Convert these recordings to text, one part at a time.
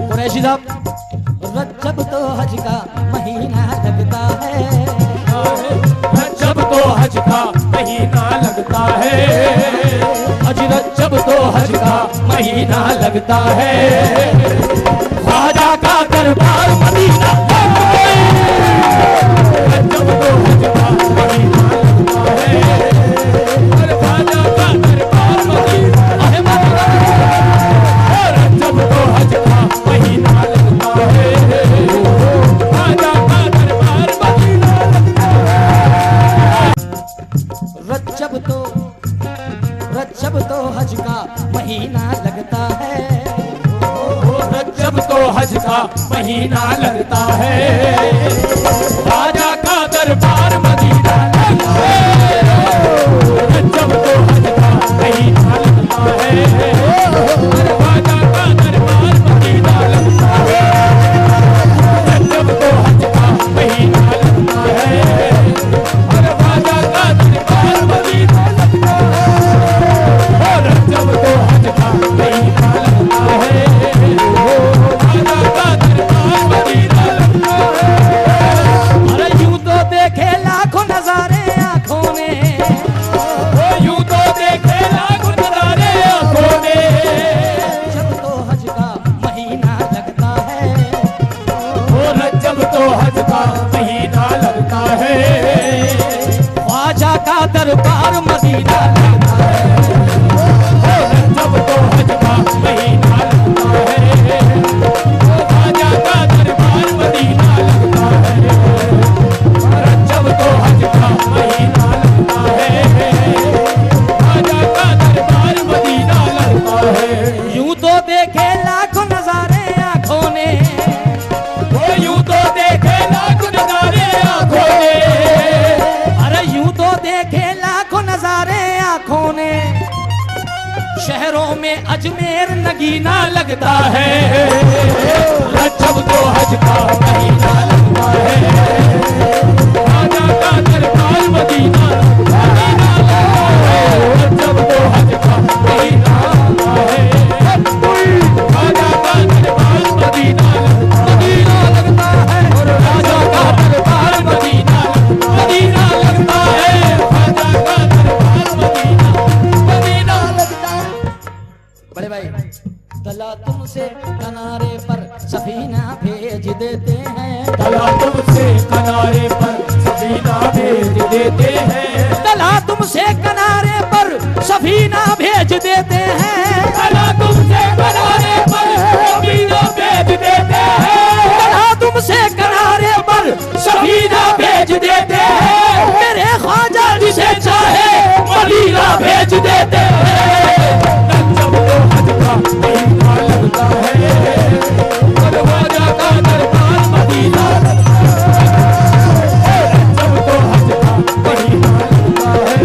कुरैशी साहब, रजब तो हज का महीना लगता है, रजब तो हज का महीना लगता है, हज रजब तो हज का महीना लगता है, ख्वाजा का दरबार मदीना, रजब तो हज का महीना लगता है, ख्वाजा का दरबार मदीना, रजब तो हज का महीना लगता है, ख्वाजा का दरबार मदीना लगता है। रजब तो हज का महीना लगता है, रजब तो हज का महीना लगता है, ख्वाजा का दरबार मदीना लगता है, रजब तो हज का महीना लगता है, ख्वाजा का दरबार मदीना लगता है, रजब तो हज का महीना लगता है, ख्वाजा का दरबार मदीना लगता है, रजब तो हज का महीना लगता है, ख्वाजा का दरबार मदीना लगता है। अरे यूं तो देखे लाखों नजारे आंखों ने, यूं तो देखे लाखों नजारे आंखों ने, रजब तो हज का महीना लगता है, रजब तो हज का महीना लगता है, ख्वाजा का दरबार मदीना लगता है, रजब तो हज का महीना लगता है, ख्वाजा का दरबार मदीना लगता है, रजब तो हज का महीना लगता है, ख्वाजा का दरबार मदीना लगता है। यूं तो देखे लाखों नजारे आंखों ने, यूं तो देखे लाखों नजारे आंखों ने, अरे यूं तो देखे लाखों नजारे आंखों ने, शहरों में अजमेर नगीना लगता है, रजब तो हज का महीना लगता है, ख्वाजा का दरबार मदीना लगता है, रजब तो हज का महीना लगता है, ख्वाजा का दरबार मदीना लगता है, ख्वाजा का दरबार मदीना लगता है, ख्वाजा का दरबार मदीना लगता है। बड़े भाई, तला तुमसे किनारे पर सफीना भेज देते हैं, तला तुमसे किनारे पर सफीना भेज देते हैं, तला तुमसे किनारे पर सफीना भेज देते हैं, तला तुमसे किनारे पर सफीना भेज देते हैं, तला तुमसे किनारे पर सफीना भेज देते हैं, मेरे ख्वाजा जिसे चाहे मदीना भेज देते हैं। रजब तो हज का महीना लगता है, ख्वाजा का दरबार मदीना लगता है, रजब तो हज का महीना लगता है,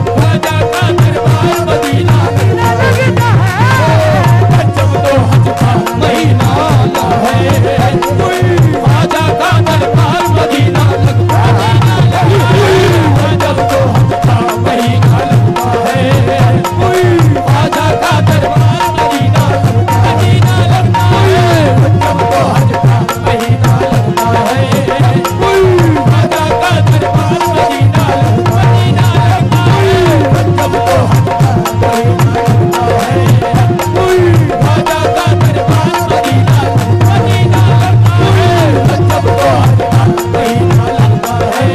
ख्वाजा का दरबार मदीना लगता है, रजब तो हज का महीना लगता है, ख्वाजा का दरबार मदीना लगता है, रजब तो हज का महीना लगता है, ख्वाजा का दरबार मदीना लगता है, रजब तो हज का महीना लगता है, ख्वाजा का दरबार मदीना लगता है, रजब तो हज का महीना लगता है, ख्वाजा का दरबार मदीना लगता है, रजब तो हज का महीना लगता है,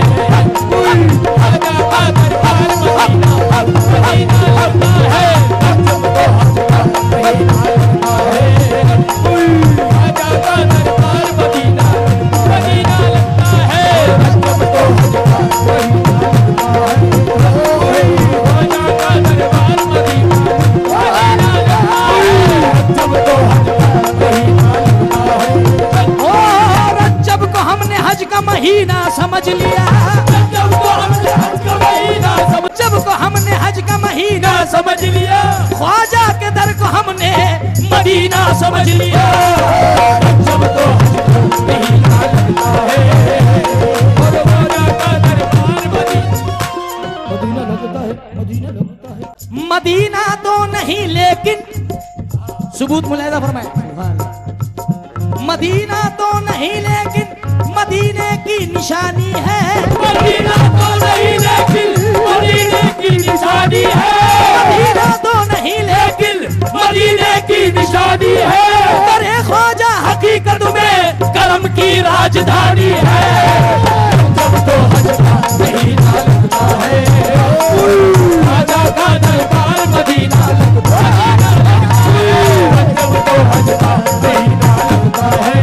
ख्वाजा का दरबार मदीना लगता है, रजब तो हज का महीना लगता है, ख्वाजा का दरबार मदीना लगता है, रजब तो हज का महीना लगता है, ख्वाजा का दरबार मदीना लगता है, रजब तो हज का महीना लगता है। ओ रजब को हमने हज का महीना समझ लिया, रजब को हमने हज का महीना रजब को हमने हज का महीना समझ लिया, ख्वाजा के दर को हमने मदीना समझ लिया, रजब तो हज का महीना लगता है, और ख्वाजा का दरबार मदीना लगता है, मदीना तो नहीं नहीं लेकिन, सबूत मुलाहिजा फरमाए, मदीना तो नहीं लेकिन मदीने की निशानी है, मदीना तो नहीं लेकिन मदीने की निशानी है, मदीना तो नहीं लेकिन मदीने की निशानी है, करे ख्वाजा हकीकत में करम की राजधानी है। जब तो हज का महीना लगता है, ख्वाजा का दरबार मदीना लगता है, जब तो हज का महीना लगता है,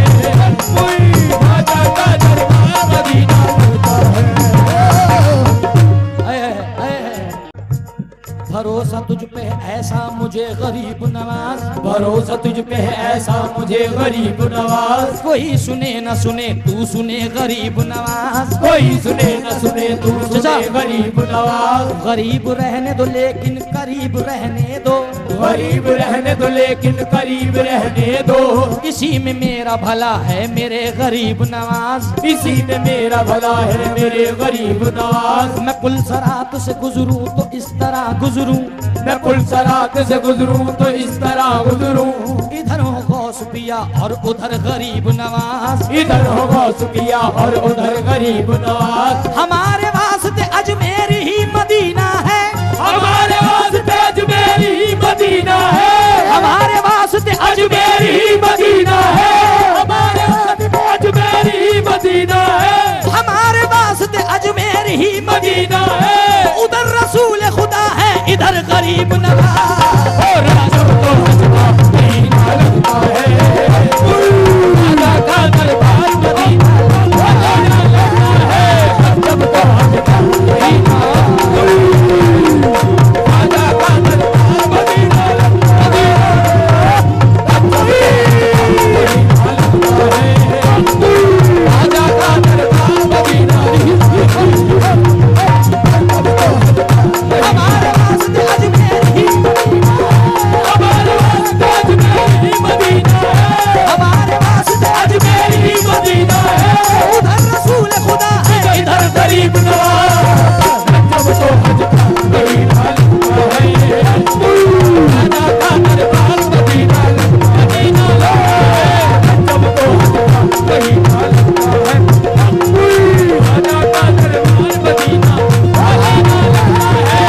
ख्वाजा का दरबार मदीना लगता है। भरोसा तुझ पे ऐसा मुझे गरीब नवाज, भरोसा तुझ पे है ऐसा मुझे गरीब नवाज, कोई सुने न सुने तू सुने गरीब नवाज, कोई सुने न सुने तू सुने गरीब नवाज, गरीब रहने दो लेकिन करीब रहने दो, गरीब रहने दो लेकिन करीब रहने दो, इसी में मेरा भला है मेरे गरीब नवाज, इसी में मेरा भला है मेरे गरीब नवाज। मैं पुलसरात से गुजरूं तो इस तरह गुजरूं, मैं पुलसरात से गुजरूं तो इस तरह गुजरूं, इधर हो गौस पिया और उधर गरीब नवाज, इधर हो गौस पिया और उधर गरीब नवाज। हमारे वास्ते अजमेर ही मदीना है, हमारे वास्ते अजमेर ही मदीना है, हमारे वास्ते अजमेर ही मदीना है, हमारे वास्ते अजमेर ही मदीना है, हमारे वास्ते अजमेर ही मदीना है, उधर रसूल खुदा है इधर गरीब नवाज। और जब तो हज का महीना लगता है, ख्वाजा का दरबार मदीना लगता है, जब तो हज का महीना, ख्वाजा का दरबार मदीना लगता है, ख्वाजा का दरबार मदीना हमारे वास्ते अजमेर ही, हमारे वास्ते अजमेर ही मदीना है, हमारे वास्ते अजमेर ही मदीना है, उधर रसूल खुदा है इधर गरीब नवाज। जब तो हज का महीना लगता है, ख्वाजा का दरबार मदीना लगता है, जब तो हज का महीना लगता है, ख्वाजा का दरबार मदीना लगता है,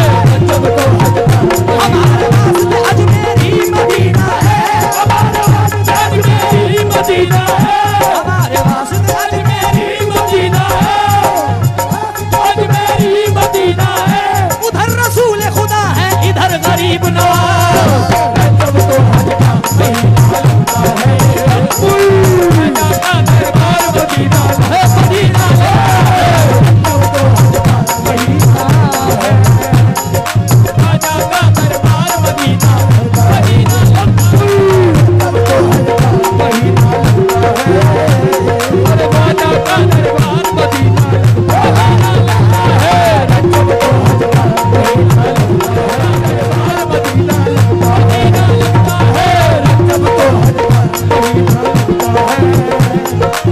जब तो हज का हमारे वास्ते अजमेर ही मदीना है, हमारे वास्ते अजमेर ही मदीना है, हमारे वास्ते अजमेर ही मदीना है, अजमेर ही मदीना है, उधर रसूल खुदा है इधर गरीब नवाज। जब तो हज का महीना लगता है, ख्वाजा का दरबार मदीना है, मदीना है, जब तो हज का महीना है, ख्वाजा का दरबार मदीना मदीना लगता है, जब तो हज का महीना लगता है, अरे ख्वाजा का दरबार मदीना लगता है, जब तो हज का महीना लगता है, दरबार मदीना लगता है, जब तो हज का महीना लगता है,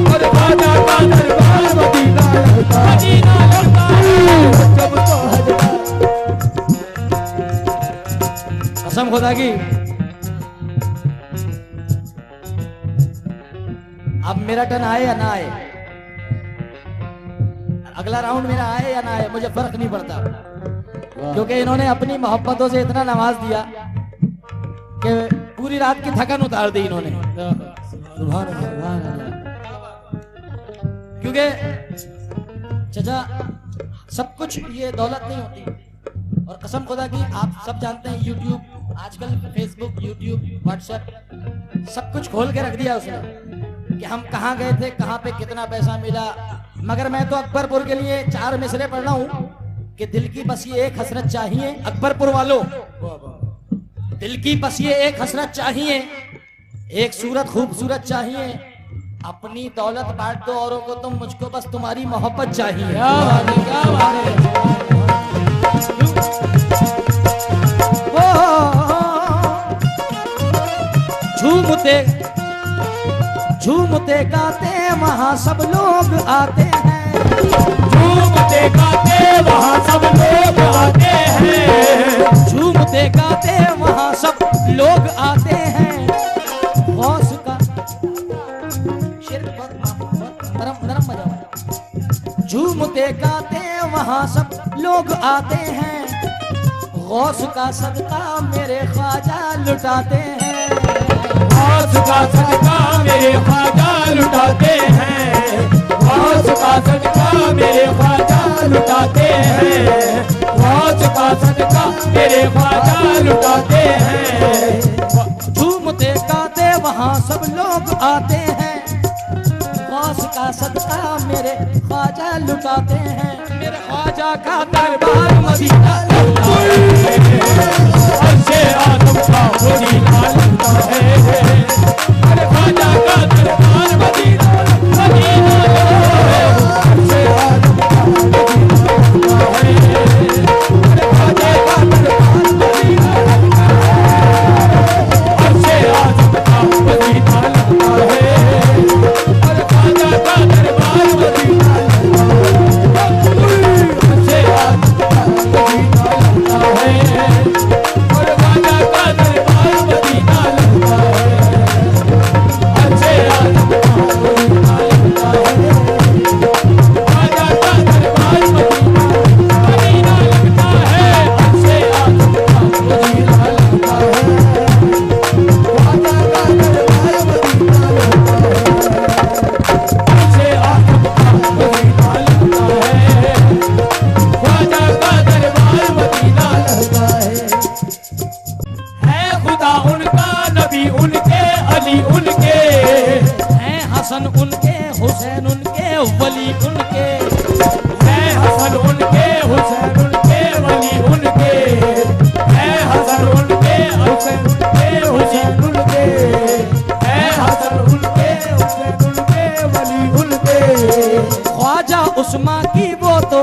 अरे ख्वाजा का दरबार मदीना लगता है, जब तो हज का। कसम खुदा की, अब मेरा टर्न आए या ना आए, अगला राउंड मेरा आए या ना आए, मुझे फर्क नहीं पड़ता, क्योंकि इन्होंने अपनी मोहब्बतों से इतना नवाज दिया कि पूरी रात की थकन उतार दी इन्होंने। क्योंकि चाचा सब कुछ ये दौलत नहीं होती, और कसम खुदा की आप सब जानते हैं यूट्यूब आजकल, फेसबुक, यूट्यूब, व्हाट्सएप सब कुछ खोल के रख दिया उसने कि हम कहाँ गए थे, कहाँ पे कितना पैसा मिला। मगर मैं तो अकबरपुर के लिए 4 मिसरे पढ़ रहा हूँ कि दिल की बस ये एक हसरत चाहिए, अकबरपुर वालों, दिल की बस ये एक हसरत चाहिए, एक सूरत खूबसूरत चाहिए, अपनी दौलत बांट दो औरों को, तुम मुझको बस तुम्हारी मोहब्बत चाहिए। क्या बात है, क्या बात है। झूमते झूमते गाते वहाँ सब लोग आते हैं, झूमते गाते वहाँ सब लोग आते हैं, झूमते गाते वहाँ सब लोग आते हैं। गौस का शेर नरम नरम बजा हुआ। झूमते गाते वहाँ सब लोग आते हैं, गौस का सदका मेरे ख्वाजा लुटाते हैं। गौस का सदका मेरे ख्वाजा लुटाते हैं, गौस का सदका मेरे ख्वाजा लुटाते हैं, गौस का सदका मेरे ख्वाजा लुटाते हैं। झूमते गाते वहाँ सब लोग आते हैं, गौस का सदका मेरे ख्वाजा लुटाते हैं। मेरे ख्वाजा का दरबार मदीना लगता है, अर्शे आज़म का मदीना लगता है, मेरे ख्वाजा का दरबार मदीना मदीना लगता है, अर्शे आज़म का मदीना लगता है, मेरे ख्वाजा का दरबार मदीना लगता है, अर्शे आज़म का मदीना लगता है, मेरे ख्वाजा का दरबार मदीना लगता है, अर्शे आज़म का मदीना लगता है, और ख्वाजा का दरबार मदीना लगता है, अर्शे आज़म का मदीना लगता है, ख्वाजा का दरबार मदीना लगता है, अर्शे आज़म का मदीना लगता है, ख्वाजा का दरबार मदीना लगता है, अर्शे आज़म का मदीना लगता है, ख्वाजा का दरबार मदीना लगता है खुदा उनका, नबी उनके, अली उनके, हैं हसन उनके, हुसैन उनके, वली उनके। है हसन उनके, हुसैन उनके, वली उनके, है हसन उनके, हुसैन उनके, हुसैन उनके, है हसन उनके, हुसैन उनके, वली उनके। ख्वाजा उस्मा की वो तो,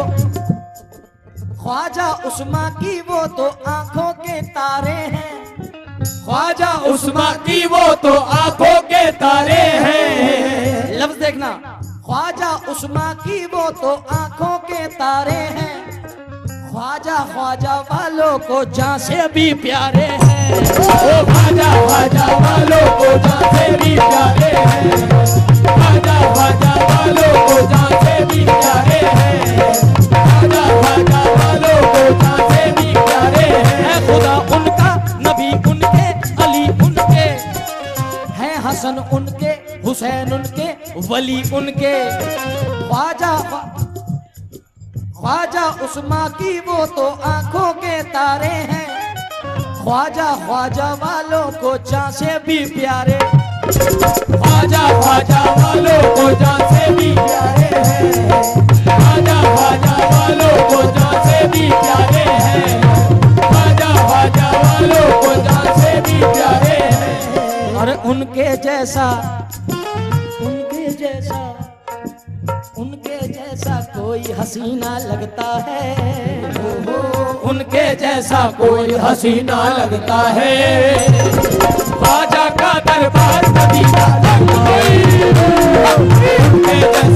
ख्वाजा उस्मा की वो तो आंखों के तारे हैं, ख्वाजा उस्मा की वो तो आंखों के तारे हैं, लफ्ज देखना, ख्वाजा उस्मा की वो तो आंखों के तारे हैं, ख्वाजा ख्वाजा वालों को जान से भी प्यारे हैं। ओ ख्वाजा ख्वाजा वालों को जान से भी प्यारे हैं, ख्वाजा ख्वाजा वालों को जान से भी प्यारे हैं, ख्वाजा ख्वाजा वालों को जान से भी प्यारे हैं। है खुदा उनका, नबी उनके, अली उनके, हैं हसन उनके, हुसैन उनके, वली उनके। ख्वाजा उस्मा की वो तो आंखों के तारे हैं, ख्वाजा ख्वाजा वालों को जान से भी प्यारे। ख्वाजा ख्वाजा वालों को जान से भी प्यारे हैं, ख्वाजा ख्वाजा वालों को जान से भी प्यारे हैं, ख्वाजा ख्वाजा वालों को जान से भी प्यारे हैं। और उनके जैसा, उनके जैसा, उनके जैसा कोई हसीना लगता है, उनके जैसा कोई हसीना लगता है, ख्वाजा का दरबार मदीना लगता है, उनके जैसा